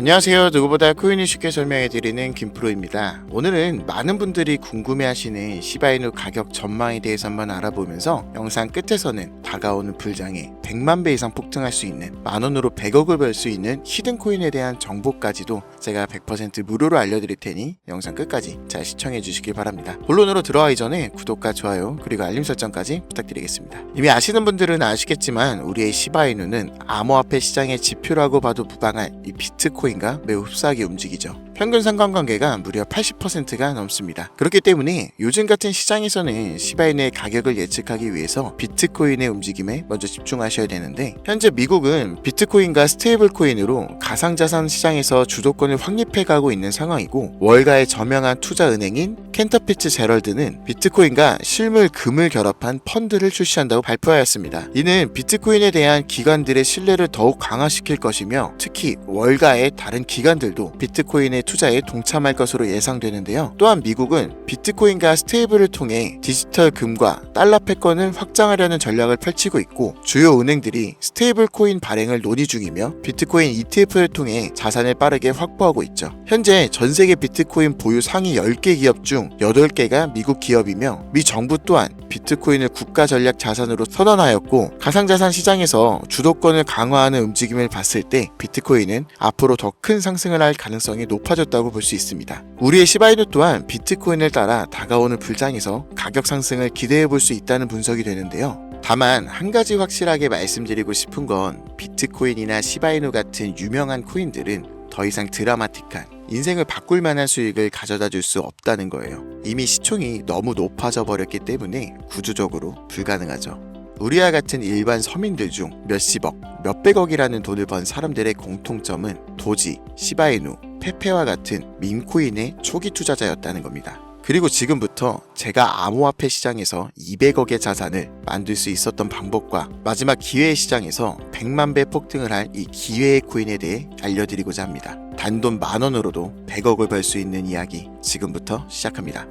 안녕하세요. 누구보다 코인을 쉽게 설명해드리는 김프로입니다. 오늘은 많은 분들이 궁금해하시는 시바이누 가격 전망에 대해서 한번 알아보면서 영상 끝에서는 다가오는 불장에 100만 배 이상 폭등할 수 있는, 만원으로 100억을 벌 수 있는 히든코인에 대한 정보까지도 제가 100% 무료로 알려드릴 테니 영상 끝까지 잘 시청해 주시길 바랍니다. 본론으로 들어가기 전에 구독과 좋아요 그리고 알림 설정까지 부탁드리겠습니다. 이미 아시는 분들은 아시겠지만 우리의 시바이누는 암호화폐 시장의 지표라고 봐도 무방할 이 비트코인과 매우 흡사하게 움직이죠. 평균 상관관계가 무려 80%가 넘습니다. 그렇기 때문에 요즘 같은 시장에서는 시바이누의 가격을 예측하기 위해서 비트코인의 움직임에 먼저 집중하셔야 되는데, 현재 미국은 비트코인과 스테이블코인으로 가상자산 시장에서 주도권을 확립해가고 있는 상황이고, 월가의 저명한 투자은행인 켄터피츠 제럴드는 비트코인과 실물 금을 결합한 펀드를 출시한다고 발표하였습니다. 이는 비트코인에 대한 기관들의 신뢰를 더욱 강화시킬 것이며, 특히 월가의 다른 기관들도 비트코인의 투자에 동참할 것으로 예상되는데요. 또한 미국은 비트코인과 스테이블을 통해 디지털 금과 달러 패권을 확장하려는 전략을 펼치고 있고, 주요 은행들이 스테이블 코인 발행을 논의 중이며 비트코인 ETF를 통해 자산을 빠르게 확보하고 있죠. 현재 전세계 비트코인 보유 상위 10개 기업 중 8개가 미국 기업이며, 미 정부 또한 비트코인을 국가 전략 자산으로 선언하였고, 가상자산 시장에서 주도권을 강화하는 움직임을 봤을 때 비트코인은 앞으로 더 큰 상승을 할 가능성이 높아졌다고 볼 수 있습니다. 우리의 시바이누 또한 비트코인을 따라 다가오는 불장에서 가격 상승을 기대해 볼 수 있다는 분석이 되는데요. 다만 한 가지 확실하게 말씀드리고 싶은 건, 비트코인이나 시바이누 같은 유명한 코인들은 더 이상 드라마틱한, 인생을 바꿀 만한 수익을 가져다 줄 수 없다는 거예요. 이미 시총이 너무 높아져 버렸기 때문에 구조적으로 불가능하죠. 우리와 같은 일반 서민들 중 몇십억, 몇백억이라는 돈을 번 사람들의 공통점은 도지, 시바이누, 페페와 같은 밈코인의 초기 투자자였다는 겁니다. 그리고 지금부터 제가 암호화폐 시장에서 200억의 자산을 만들 수 있었던 방법과 마지막 기회의 시장에서 100만 배 폭등을 할 이 기회의 코인에 대해 알려드리고자 합니다. 단돈 10,000원으로도 100억을 벌 수 있는 이야기 지금부터 시작합니다.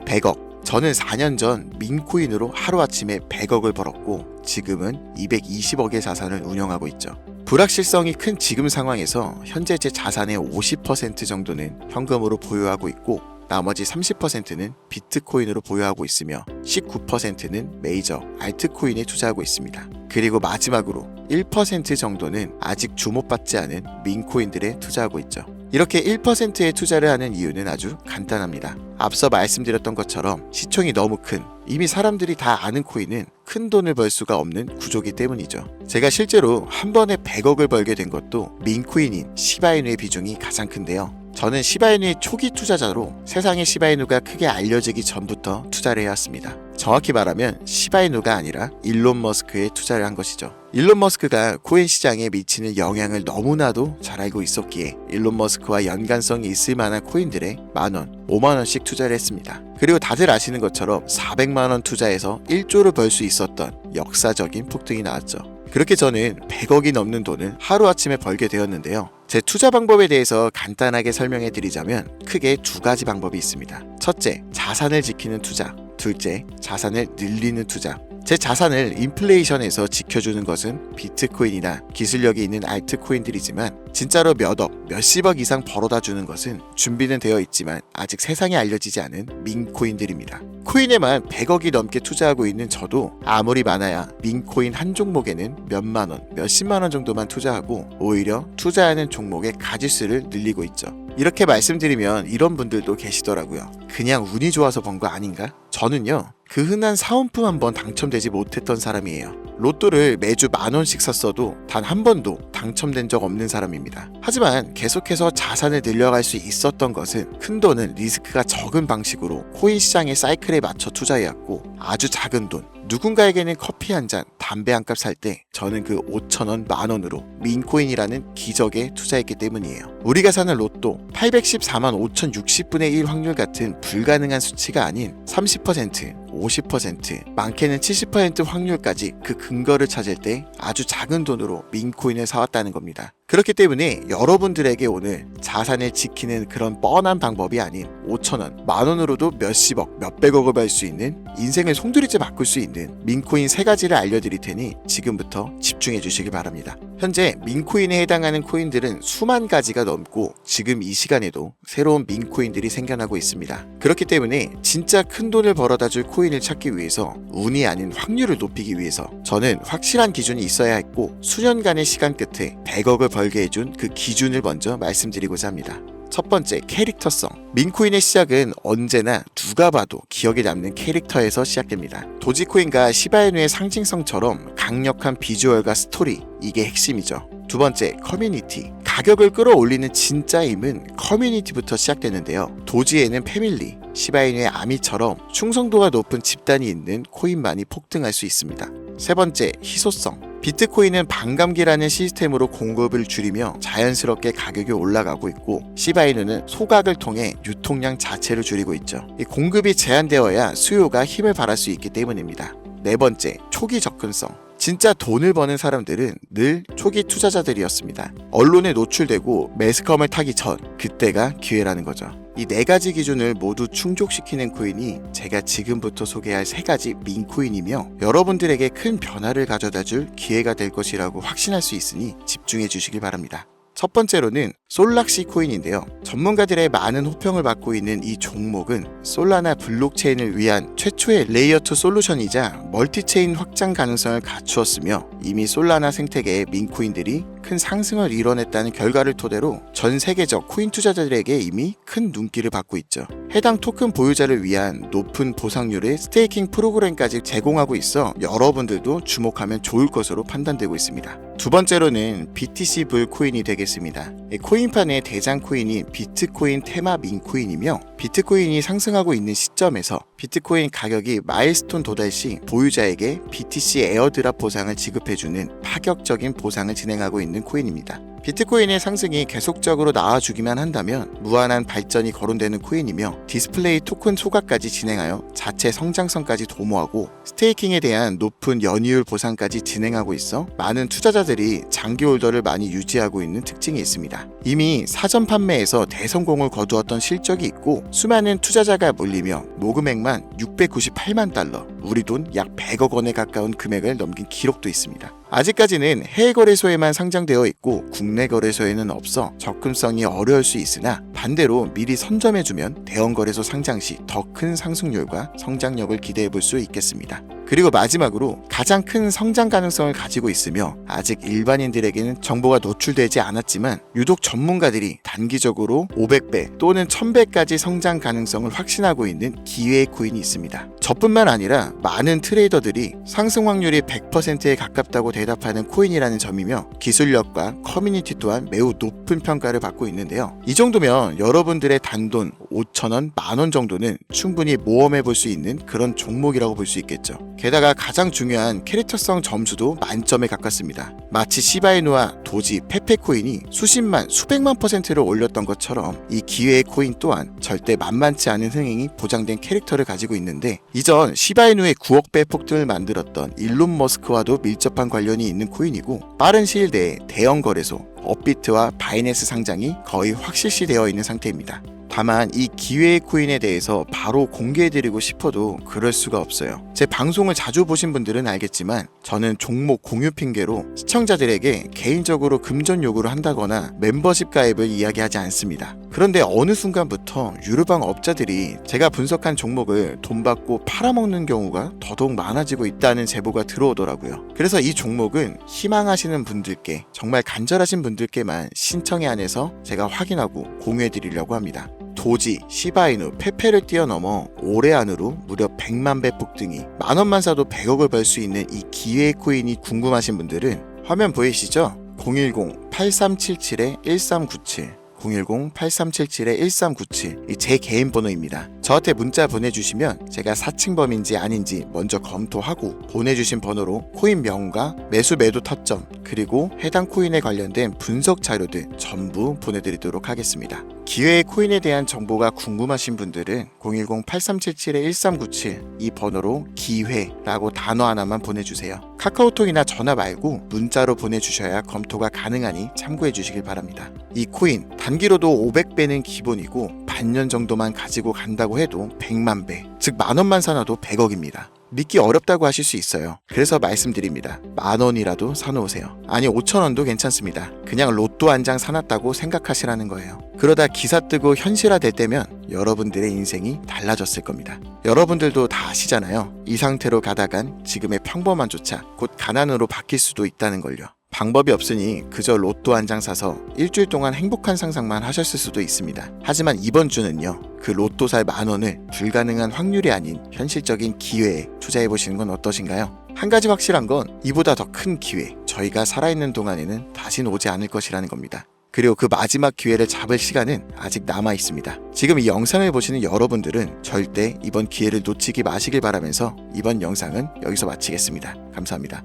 100억. 저는 4년 전 민코인으로 하루아침에 100억을 벌었고, 지금은 220억의 자산을 운영하고 있죠. 불확실성이 큰 지금 상황에서 현재 제 자산의 50% 정도는 현금으로 보유하고 있고, 나머지 30%는 비트코인으로 보유하고 있으며 19%는 메이저 알트코인에 투자하고 있습니다. 그리고 마지막으로 1% 정도는 아직 주목받지 않은 민코인들에 투자하고 있죠. 이렇게 1%의 투자를 하는 이유는 아주 간단합니다. 앞서 말씀드렸던 것처럼 시총이 너무 큰, 이미 사람들이 다 아는 코인은 큰 돈을 벌 수가 없는 구조기 때문이죠. 제가 실제로 한 번에 100억을 벌게 된 것도 민코인인 시바이누의 비중이 가장 큰데요. 저는 시바이누의 초기 투자자로 세상의 시바이누가 크게 알려지기 전부터 투자를 해왔습니다. 정확히 말하면 시바이누가 아니라 일론 머스크에 투자를 한 것이죠. 일론 머스크가 코인 시장에 미치는 영향을 너무나도 잘 알고 있었기에 일론 머스크와 연관성이 있을 만한 코인들에 만원, 5만원씩 투자를 했습니다. 그리고 다들 아시는 것처럼 400만원 투자해서 1조를 벌 수 있었던 역사적인 폭등이 나왔죠. 그렇게 저는 100억이 넘는 돈을 하루아침에 벌게 되었는데요. 제 투자 방법에 대해서 간단하게 설명해 드리자면 크게 두 가지 방법이 있습니다. 첫째, 자산을 지키는 투자. 둘째, 자산을 늘리는 투자. 제 자산을 인플레이션에서 지켜주는 것은 비트코인이나 기술력이 있는 알트코인들이지만, 진짜로 몇억, 몇십억 이상 벌어다 주는 것은 준비는 되어 있지만 아직 세상에 알려지지 않은 민코인들입니다. 코인에만 100억이 넘게 투자하고 있는 저도 아무리 많아야 민코인 한 종목에는 몇만원, 몇십만원 정도만 투자하고 오히려 투자하는 종목의 가지수를 늘리고 있죠. 이렇게 말씀드리면 이런 분들도 계시더라고요. 그냥 운이 좋아서 번 거 아닌가? 저는요, 그 흔한 사은품 한 번 당첨되지 못했던 사람이에요. 로또를 매주 10,000원씩 샀어도 단 한 번도 당첨된 적 없는 사람입니다. 하지만 계속해서 자산을 늘려갈 수 있었던 것은 큰 돈은 리스크가 적은 방식으로 코인 시장의 사이클에 맞춰 투자해왔고, 아주 작은 돈, 누군가에게는 커피 한 잔, 담배 한 값 살 때 저는 그 5,000원, 만원으로 민코인이라는 기적에 투자했기 때문이에요. 우리가 사는 로또 814만 5,060분의 1 확률 같은 불가능한 수치가 아닌 30%, 50%, 많게는 70% 확률까지 그 근거를 찾을 때 아주 작은 돈으로 민코인을 사왔다는 겁니다. 그렇기 때문에 여러분들에게 오늘 자산을 지키는 그런 뻔한 방법이 아닌 5천원, 만원으로도 몇십억, 몇백억을 벌 수 있는 인생을 송두리째 바꿀 수 있는 민코인 3가지를 알려드릴 테니 지금부터 집중해 주시기 바랍니다. 현재 민코인에 해당하는 코인들은 수만 가지가 넘고 지금 이 시간에도 새로운 민코인들이 생겨나고 있습니다. 그렇기 때문에 진짜 큰 돈을 벌어다 줄 코인을 찾기 위해서 운이 아닌 확률을 높이기 위해서 저는 확실한 기준이 있어야 했고 수년간의 시간 끝에 100억을 벌게 해준 그 기준을 먼저 말씀드리고자 합니다. 첫 번째, 캐릭터성. 민코인의 시작은 언제나 누가 봐도 기억에 남는 캐릭터에서 시작됩니다. 도지코인과 시바이누의 상징성처럼 강력한 비주얼과 스토리, 이게 핵심이죠. 두 번째, 커뮤니티. 가격을 끌어올리는 진짜 힘은 커뮤니티부터 시작되는데요. 도지에는 패밀리, 시바이누의 아미처럼 충성도가 높은 집단이 있는 코인만이 폭등할 수 있습니다. 세 번째, 희소성. 비트코인은 반감기라는 시스템으로 공급을 줄이며 자연스럽게 가격이 올라가고 있고 시바이누는 소각을 통해 유통량 자체를 줄이고 있죠. 이 공급이 제한되어야 수요가 힘을 발할 수 있기 때문입니다. 네 번째, 초기 접근성. 진짜 돈을 버는 사람들은 늘 초기 투자자들이었습니다. 언론에 노출되고 매스컴을 타기 전, 그때가 기회라는 거죠. 이 4가지 기준을 모두 충족시키는 코인이 제가 지금부터 소개할 3가지 민코인이며 여러분들에게 큰 변화를 가져다 줄 기회가 될 것이라고 확신할 수 있으니 집중해 주시길 바랍니다. 첫 번째로는 솔락시 코인인데요. 전문가들의 많은 호평을 받고 있는 이 종목은 솔라나 블록체인을 위한 최초의 레이어2 솔루션이자 멀티체인 확장 가능성을 갖추었으며 이미 솔라나 생태계의 민코인들이 큰 상승을 이뤄냈다는 결과를 토대로 전 세계적 코인 투자자들에게 이미 큰 눈길을 받고 있죠. 해당 토큰 보유자를 위한 높은 보상률의 스테이킹 프로그램까지 제공하고 있어 여러분들도 주목하면 좋을 것으로 판단되고 있습니다. 두 번째로는 BTC 불 코인이 되겠습니다. 코인판의 대장 코인이 비트코인 테마 민코인이며 비트코인이 상승하고 있는 시점에서 비트코인 가격이 마일스톤 도달 시 보유자에게 BTC 에어드랍 보상을 지급해주는 파격적인 보상을 진행하고 있는 코인입니다. 비트코인의 상승이 계속적으로 나와주기만 한다면 무한한 발전이 거론되는 코인이며 디스플레이 토큰 소각까지 진행하여 자체 성장성까지 도모하고 스테이킹에 대한 높은 연이율 보상까지 진행하고 있어 많은 투자자들이 장기 홀더를 많이 유지하고 있는 특징이 있습니다. 이미 사전 판매에서 대성공을 거두었던 실적이 있고 수많은 투자자가 몰리며 모금액만 698만 달러, 우리 돈 약 100억 원에 가까운 금액을 넘긴 기록도 있습니다. 아직까지는 해외 거래소에만 상장되어 있고 국내 거래소에는 없어 접근성이 어려울 수 있으나 반대로 미리 선점해주면 대형 거래소 상장 시 더 큰 상승률과 성장력을 기대해 볼 수 있겠습니다. 그리고 마지막으로 가장 큰 성장 가능성을 가지고 있으며 아직 일반인들에게는 정보가 노출되지 않았지만 유독 전문가들이 단기적으로 500배 또는 1000배까지 성장 가능성을 확신하고 있는 기회의 코인이 있습니다. 저뿐만 아니라 많은 트레이더들이 상승 확률이 100%에 가깝다고 대답하는 코인이라는 점이며 기술력과 커뮤니티 또한 매우 높은 평가를 받고 있는데요. 이 정도면 여러분들의 단돈 5천원, 만원 정도는 충분히 모험해 볼 수 있는 그런 종목이라고 볼 수 있겠죠. 게다가 가장 중요한 캐릭터성 점수도 만점에 가깝습니다. 마치 시바이누와 도지, 페페코인이 수십만, 수백만 %를 올렸던 것처럼 이 기회의 코인 또한 절대 만만치 않은 흥행이 보장된 캐릭터를 가지고 있는데 이전 시바이누의 9억 배 폭등을 만들었던 일론 머스크와도 밀접한 관련이 있는 코인이고 빠른 시일 내에 대형 거래소, 업비트와 바이낸스 상장이 거의 확실시되어 있는 상태입니다. 다만 이 기회의 코인에 대해서 바로 공개해드리고 싶어도 그럴 수가 없어요. 제 방송을 자주 보신 분들은 알겠지만 저는 종목 공유 핑계로 시청자들에게 개인적으로 금전 요구를 한다거나 멤버십 가입을 이야기하지 않습니다. 그런데 어느 순간부터 유료방 업자들이 제가 분석한 종목을 돈 받고 팔아먹는 경우가 더더욱 많아지고 있다는 제보가 들어오더라고요. 그래서 이 종목은 희망하시는 분들께, 정말 간절하신 분들께만 신청에 한해서 제가 확인하고 공유해드리려고 합니다. 도지, 시바이누, 페페를 뛰어넘어 올해 안으로 무려 100만 배 폭등이 만원만 사도 100억을 벌 수 있는 이 기회의 코인이 궁금하신 분들은 화면 보이시죠? 010-8377-1397 010-8377-1397 이 제 개인 번호입니다. 저한테 문자 보내주시면 제가 사칭범인지 아닌지 먼저 검토하고 보내주신 번호로 코인 명과 매수 매도 타점 그리고 해당 코인에 관련된 분석 자료들 전부 보내드리도록 하겠습니다. 기회의 코인에 대한 정보가 궁금하신 분들은 010-8377-1397 이 번호로 기회라고 단어 하나만 보내주세요. 카카오톡이나 전화 말고 문자로 보내주셔야 검토가 가능하니 참고해 주시길 바랍니다. 이 코인 단기로도 500배는 기본이고 반년 정도만 가지고 간다고 해도 100만 배, 즉 만원만 사놔도 100억입니다. 믿기 어렵다고 하실 수 있어요. 그래서 말씀드립니다. 10,000원이라도 사놓으세요. 아니 5,000원도 괜찮습니다. 그냥 로또 한 장 사놨다고 생각하시라는 거예요. 그러다 기사 뜨고 현실화 될 때면 여러분들의 인생이 달라졌을 겁니다. 여러분들도 다 아시잖아요. 이 상태로 가다간 지금의 평범함조차 곧 가난으로 바뀔 수도 있다는 걸요. 방법이 없으니 그저 로또 한 장 사서 일주일 동안 행복한 상상만 하셨을 수도 있습니다. 하지만 이번 주는요, 그 로또 살 10,000원을 불가능한 확률이 아닌 현실적인 기회에 투자해보시는 건 어떠신가요? 한 가지 확실한 건 이보다 더 큰 기회, 저희가 살아있는 동안에는 다시는 오지 않을 것이라는 겁니다. 그리고 그 마지막 기회를 잡을 시간은 아직 남아 있습니다. 지금 이 영상을 보시는 여러분들은 절대 이번 기회를 놓치지 마시길 바라면서 이번 영상은 여기서 마치겠습니다. 감사합니다.